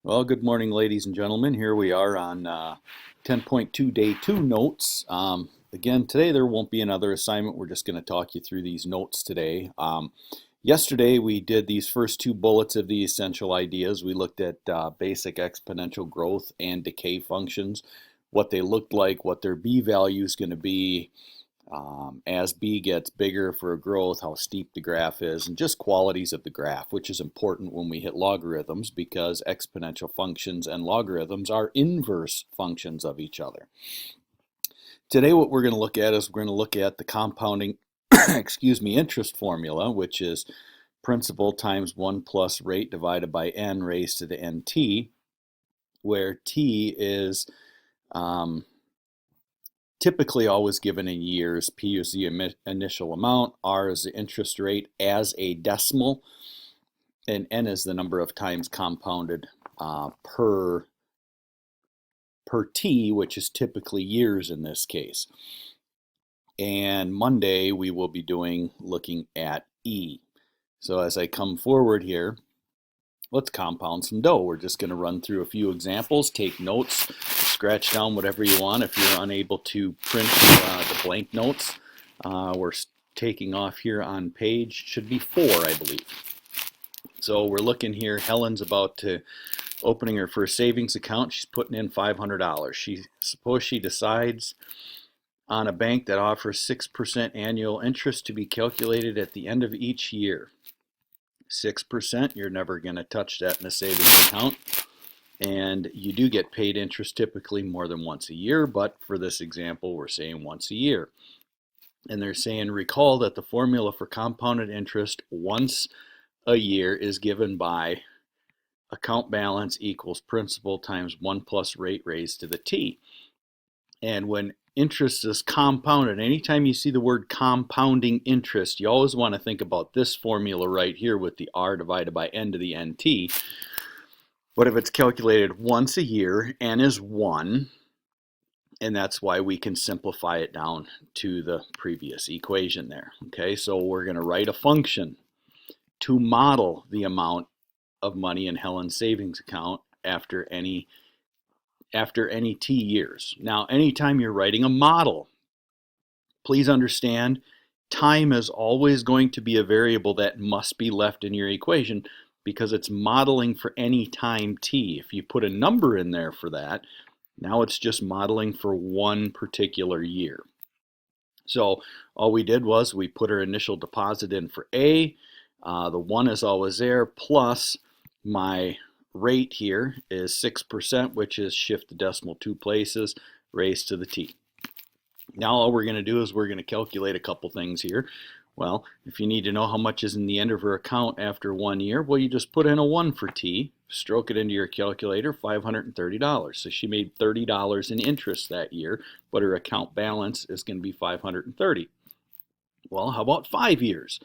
Well, good morning, ladies and gentlemen. Here we are on 10.2 Day 2 notes. Again, today there won't be another assignment. We're just going to talk you through these notes today. Yesterday we did these first two bullets of the essential ideas. We looked at basic exponential growth and decay functions, what they looked like, what their b value is going to be, as b gets bigger for growth, how steep the graph is, and just qualities of the graph, which is important when we hit logarithms because exponential functions and logarithms are inverse functions of each other. Today what we're going to look at is we're going to look at the compounding interest formula, which is principal times 1 plus rate divided by n raised to the nt, where t is typically always given in years. P is the initial amount, R is the interest rate as a decimal, and N is the number of times compounded per T, which is typically years in this case. And Monday we will be looking at E. So as I come forward here, let's compound some dough. We're just going to run through a few examples, take notes, scratch down whatever you want. If you're unable to print the blank notes, we're taking off here on page, should be 4, I believe. So we're looking here, Helen's about to opening her first savings account. She's putting in $500. Suppose she decides on a bank that offers 6% annual interest to be calculated at the end of each year. 6%, you're never going to touch that in a savings account. And you do get paid interest typically more than once a year, but for this example, we're saying once a year. And they're saying, recall that the formula for compounded interest once a year is given by account balance equals principal times 1 plus rate raised to the t. And when interest is compounded, anytime you see the word compounding interest, you always want to think about this formula right here with the r divided by n to the nt. But if it's calculated once a year, n is 1, and that's why we can simplify it down to the previous equation there. Okay, so we're going to write a function to model the amount of money in Helen's savings account after any t years. Now, anytime you're writing a model, please understand time is always going to be a variable that must be left in your equation because it's modeling for any time t. If you put a number in there for that, now it's just modeling for one particular year. So all we did was we put our initial deposit in for A. The 1 is always there, plus my rate here is 6%, which is shift the decimal 2 places, raised to the t. Now all we're going to do is we're going to calculate a couple things here. Well, if you need to know how much is in the end of her account after 1 year, well, you just put in a 1 for t, stroke it into your calculator, $530. So she made $30 in interest that year, but her account balance is going to be $530. Well, how about 5 years?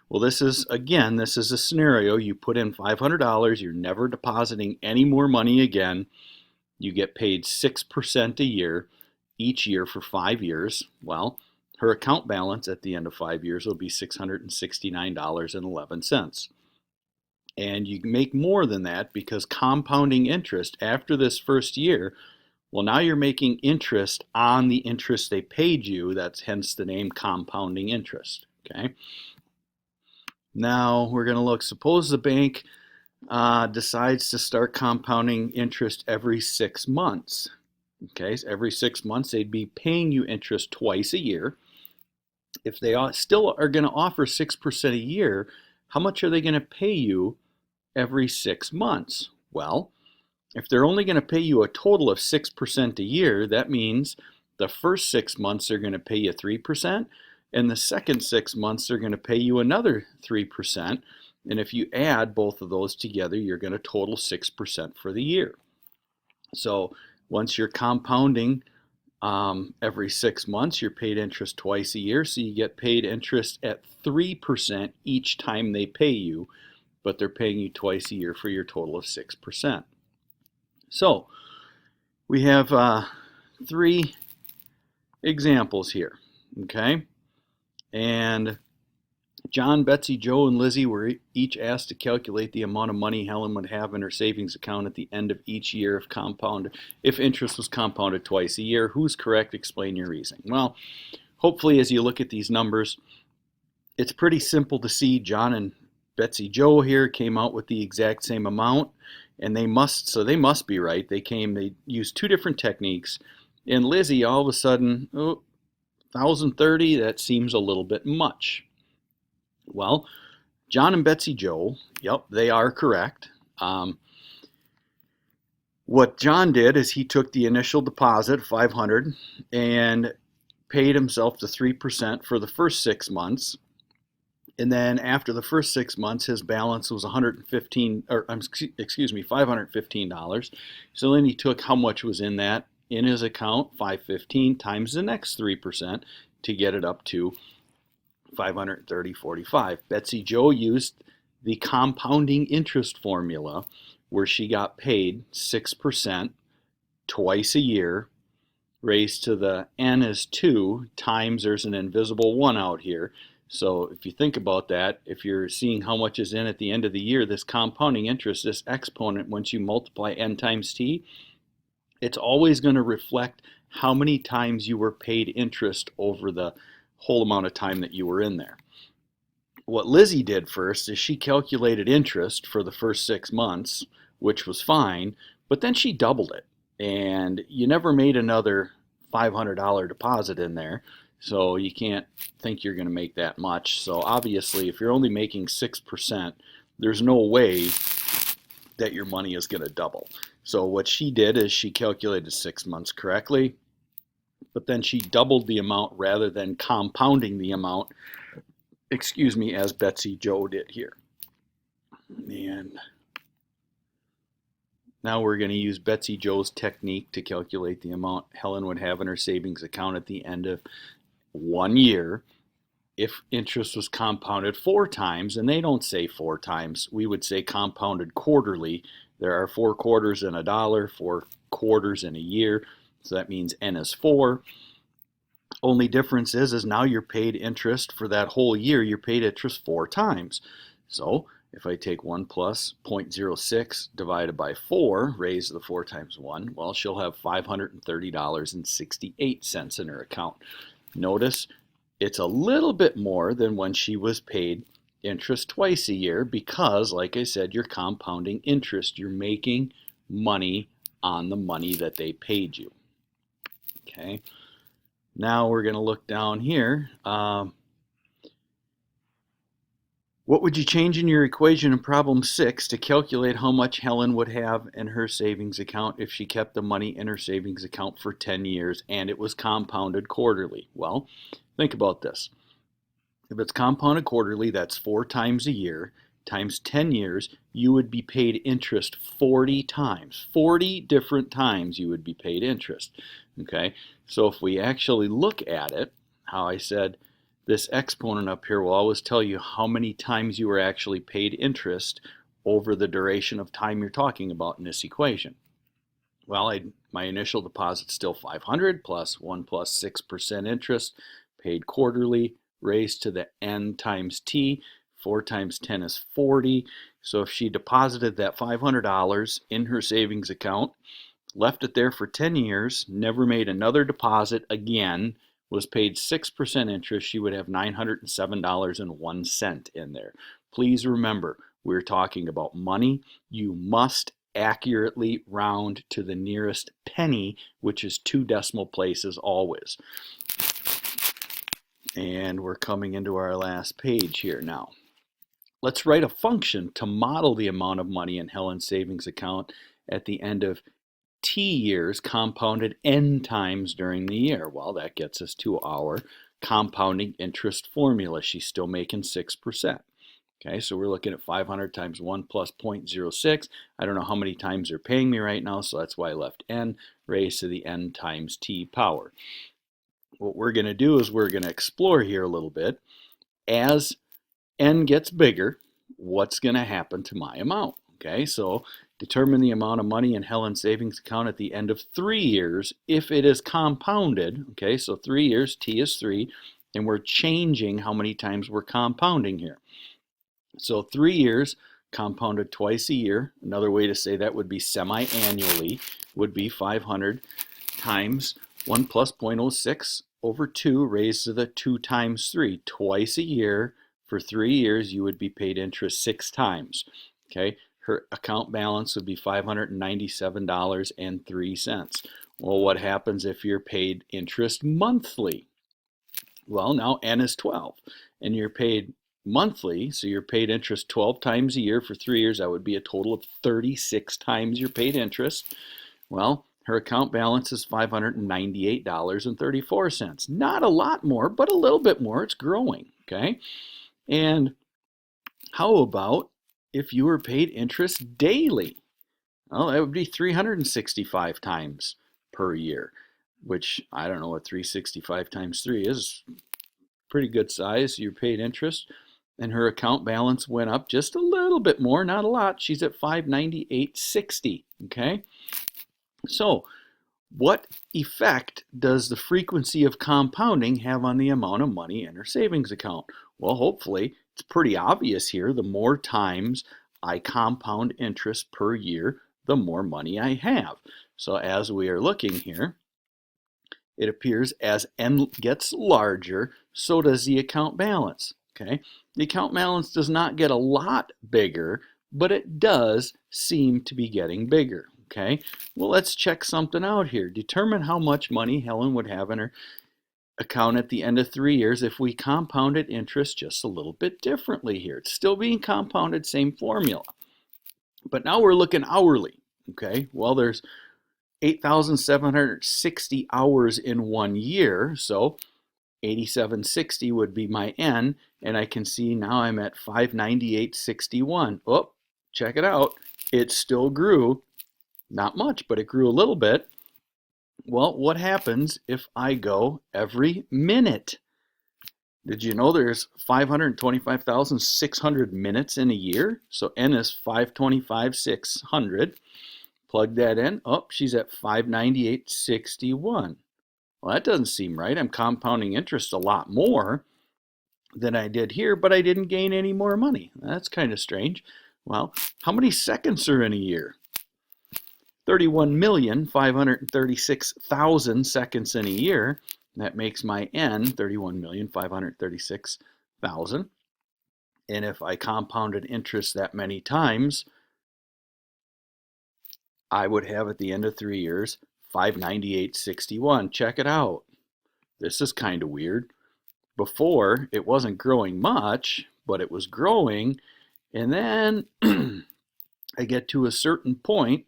Well, this is a scenario. You put in $500, you're never depositing any more money again. You get paid 6% a year, each year for 5 years. Well, her account balance at the end of 5 years will be $669.11. And you make more than that because compounding interest after this first year, well, now you're making interest on the interest they paid you. That's hence the name compounding interest. Okay. Now we're going to look, suppose the bank decides to start compounding interest every 6 months. Okay, so every 6 months they'd be paying you interest twice a year. If they still are going to offer 6% a year, how much are they going to pay you every 6 months? Well, if they're only going to pay you a total of 6% a year, that means the first 6 months they're going to pay you 3%, and the second 6 months they're going to pay you another 3%. And if you add both of those together, you're going to total 6% for the year. So once you're compounding every 6 months, you're paid interest twice a year, so you get paid interest at 3% each time they pay you, but they're paying you twice a year for your total of 6%. So we have 3 examples here, okay? And John, Betsy, Joe, and Lizzie were each asked to calculate the amount of money Helen would have in her savings account at the end of each year if interest was compounded twice a year. Who's correct? Explain your reasoning. Well, hopefully as you look at these numbers, it's pretty simple to see. John and Betsy Joe here came out with the exact same amount, and they must be right. They used two different techniques, and Lizzie all of a sudden, 1,030, that seems a little bit much. Well, John and Betsy Joe, yep, they are correct. What John did is he took the initial deposit, $500, and paid himself the 3% for the first 6 months. And then after the first 6 months, his balance was $515. So then he took how much was in his account, 515 times the next 3% to get it up to 530.45. Betsy Joe used the compounding interest formula where she got paid 6% twice a year, raised to the n is 2 times, there's an invisible 1 out here. So if you think about that, if you're seeing how much is in at the end of the year, this compounding interest, this exponent, once you multiply n times t, it's always going to reflect how many times you were paid interest over the whole amount of time that you were in there. What Lizzie did first is she calculated interest for the first 6 months, which was fine, but then she doubled it. And you never made another $500 deposit in there, so you can't think you're going to make that much. So obviously, if you're only making 6%, there's no way that your money is going to double. So what she did is she calculated 6 months correctly, but then she doubled the amount rather than compounding the amount, as Betsy Joe did here. And now we're going to use Betsy Joe's technique to calculate the amount Helen would have in her savings account at the end of 1 year if interest was compounded 4 times, and they don't say 4 times, we would say compounded quarterly. There are 4 quarters in a dollar, 4 quarters in a year, so that means n is 4. Only difference is now you're paid interest for that whole year, you're paid interest 4 times. So if I take 1 plus 0.06 divided by 4, raised to the 4 times 1, well, she'll have $530.68 in her account. Notice it's a little bit more than when she was paid interest twice a year because, like I said, you're compounding interest. You're making money on the money that they paid you. Okay. Now we're going to look down here. What would you change in your equation in problem 6 to calculate how much Helen would have in her savings account if she kept the money in her savings account for 10 years and it was compounded quarterly? Well, think about this. If it's compounded quarterly, that's 4 times a year, times 10 years, you would be paid interest 40 times. 40 different times you would be paid interest. Okay, so if we actually look at it, how I said this exponent up here will always tell you how many times you were actually paid interest over the duration of time you're talking about in this equation. Well, my initial deposit's still 500 plus 1 plus 6% interest, paid quarterly, raised to the n times t. 4 times 10 is 40. So if she deposited that $500 in her savings account, left it there for 10 years, never made another deposit again, was paid 6% interest, she would have $907.01 in there. Please remember, we're talking about money. You must accurately round to the nearest penny, which is 2 decimal places always. And we're coming into our last page here now. Let's write a function to model the amount of money in Helen's savings account at the end of t years compounded n times during the year. Well, that gets us to our compounding interest formula. She's still making 6%. Okay, so we're looking at 500 times 1 plus 0.06. I don't know how many times they're paying me right now, so that's why I left n raised to the n times t power. What we're going to do is we're going to explore here a little bit. As n gets bigger, what's going to happen to my amount? Okay, so determine the amount of money in Helen's savings account at the end of 3 years if it is compounded. Okay, so 3 years, t is 3, and we're changing how many times we're compounding here. So 3 years compounded twice a year. Another way to say that would be semi-annually, would be 500 times 1 plus 0.06 over 2 raised to the 2 times 3. Twice a year for 3 years, you would be paid interest 6 times. Okay, her account balance would be $597.03. Well, what happens if you're paid interest monthly? Well, now N is 12, and you're paid monthly, so you're paid interest 12 times a year for 3 years. That would be a total of 36 times your paid interest. Well, her account balance is $598.34. Not a lot more, but a little bit more. It's growing, okay? And how about if you were paid interest daily? Well, that would be 365 times per year, which I don't know what 365 times 3 is. Pretty good size. You're paid interest, and her account balance went up just a little bit more, not a lot. She's at $598.60, okay? So what effect does the frequency of compounding have on the amount of money in her savings account? Well, hopefully it's pretty obvious here. The more times I compound interest per year, the more money I have. So as we are looking here, it appears as N gets larger, so does the account balance. Okay, the account balance does not get a lot bigger, but it does seem to be getting bigger. Okay, well, let's check something out here. Determine how much money Helen would have in her account at the end of 3 years if we compounded interest just a little bit differently here. It's still being compounded, same formula. But now we're looking hourly. Okay, well, there's 8,760 hours in 1 year, so 8760 would be my N, and I can see now I'm at 598.61. Oh, check it out. It still grew. Not much, but it grew a little bit. Well, what happens if I go every minute? Did you know there's 525,600 minutes in a year? So N is 525,600. Plug that in. Oh, she's at 598.61. Well, that doesn't seem right. I'm compounding interest a lot more than I did here, but I didn't gain any more money. That's kind of strange. Well, how many seconds are in a year? 31,536,000 seconds in a year. That makes my N 31,536,000. And if I compounded interest that many times, I would have at the end of 3 years 598.61. Check it out. This is kind of weird. Before, it wasn't growing much, but it was growing. And then I get to a certain point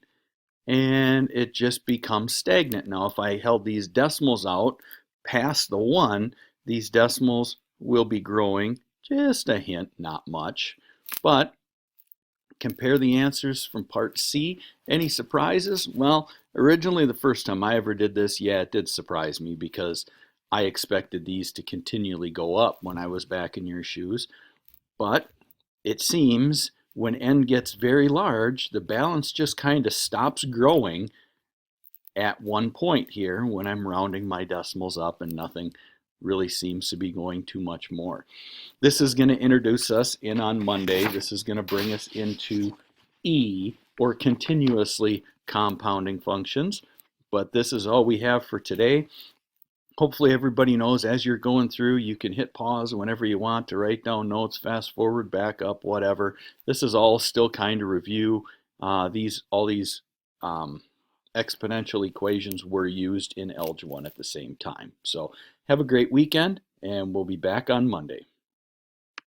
and it just becomes stagnant. Now, if I held these decimals out past the 1, these decimals will be growing just a hint, not much. But compare the answers from part C. Any surprises? Well, originally the first time I ever did this, yeah, it did surprise me because I expected these to continually go up when I was back in your shoes. But it seems when N gets very large, the balance just kind of stops growing at one point here when I'm rounding my decimals up and nothing really seems to be going too much more. This is going to introduce us in on Monday. This is going to bring us into E, or continuously compounding functions. But this is all we have for today. Hopefully everybody knows as you're going through, you can hit pause whenever you want to write down notes, fast forward, back up, whatever. This is all still kind of review. All these exponential equations were used in Algebra 1 at the same time. So have a great weekend, and we'll be back on Monday.